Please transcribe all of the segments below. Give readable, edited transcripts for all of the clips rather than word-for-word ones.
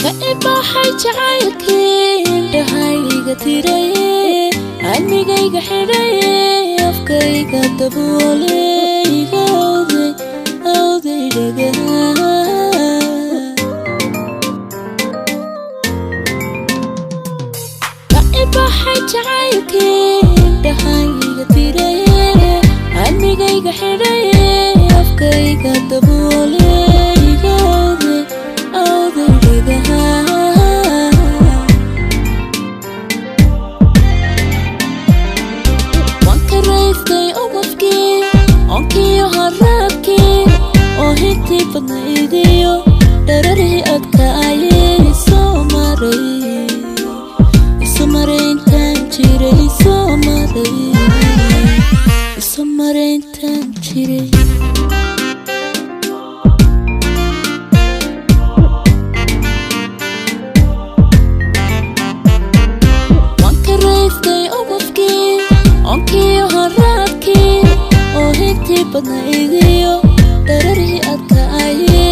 كأباحي جعايكين دهايغا تيري عميغيغا حيري أفكايغا دبولي أوذي دقا كأباحي جعايكين دهايغا تيري عميغيغا حيري أفكايغا دبولي Panaideo, darari adkaaye Isomarayn tanjire Isomarayn tanjire Wanka raystay obafki, onkiyo harabki O hinti panaideo, darari adkaaye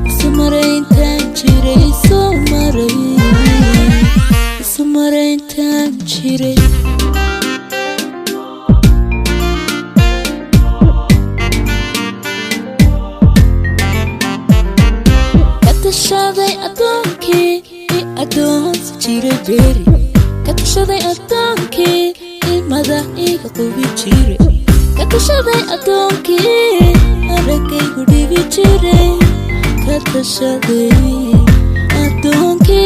Isomarayn tanjire Isomarayn tanjire Katashaday adoonki adoonsi jire beri Katashaday adoonki ilmada iga qubi jire Katashaday adoonki aragaygu dhibi jire Katashaday adoonki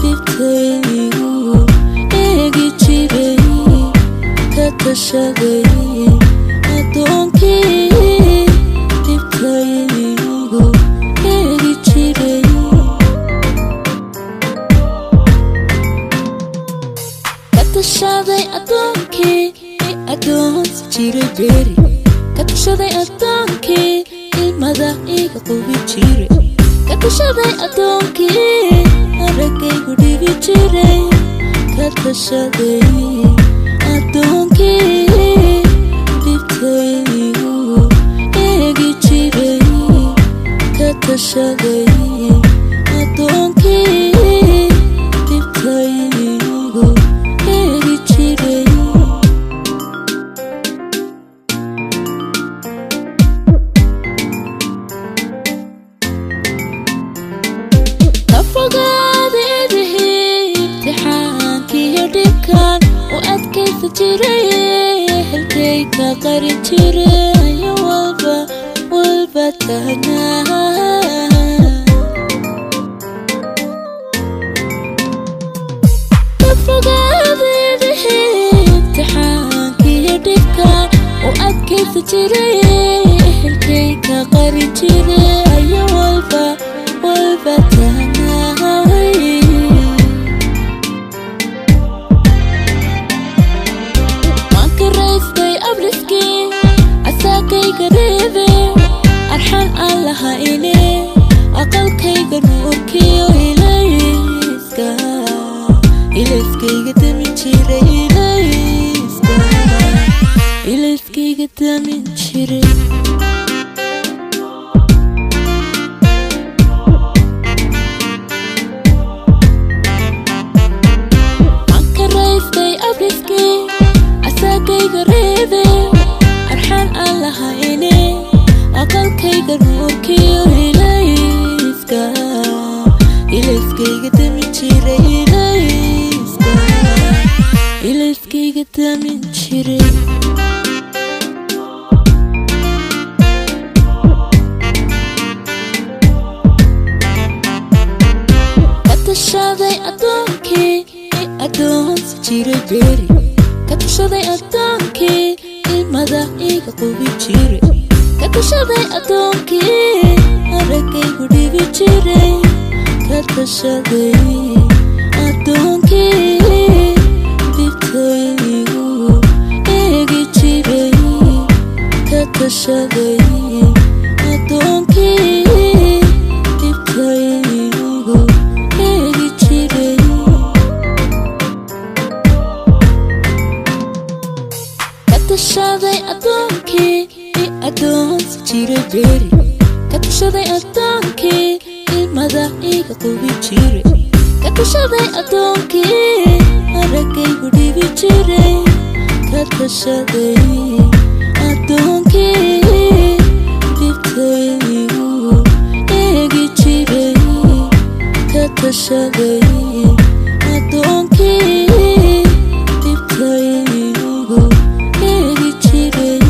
dhibtaygu eegi jire Katashaday adoonki dhibtaygu eegi jire Katashaday adoonki adoonsi jire beri Katashaday adoonki ilmada iga qubi jire Katashaday adoonki aragaygu dhibi jire Katashaday adoonki dhibtaygu eegi jire Katashaday adoonki dhibtaygu eegi jire halkayka qarin jiray walba tahnaa kafogaadaydahe imtixaankiyo dhibkaan u adkaysa jiray halkayka qarin jiray walba tahnaa Garebe arxan allaha ine aqalkayga nuurkiyo ilayskayga damin jire ilayskayga damin jire Anka raystay abriski asagayga rebe arxan allaha ine aqalkayga nuurkiyo ilayskayga damin jire ilayskayga damin jire Katashaday adoonki adoonsi jire beri Katashaday adoonki ilmada iga qubi jire Katashaday adoonki aragaygu dhibi jire Katashaday adoonki dhibtaygu eegi jire Katashaday adoonki dhibtaygu eegi jire Katashaday adoonki adoonsi jire beri tashaday adoonkii ilmada iga qubi jiray ka tashaday adoonkii aragaygu dhibi jiray ka tashaday adoonkii dhibtaygu eegi jiray ka tashaday adoonkii dhibtaygu eegi jiray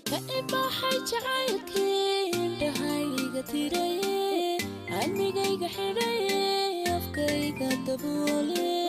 كإباحي جعلكي دهايغا تيري عميغيغا حيري أفكيغا دبولي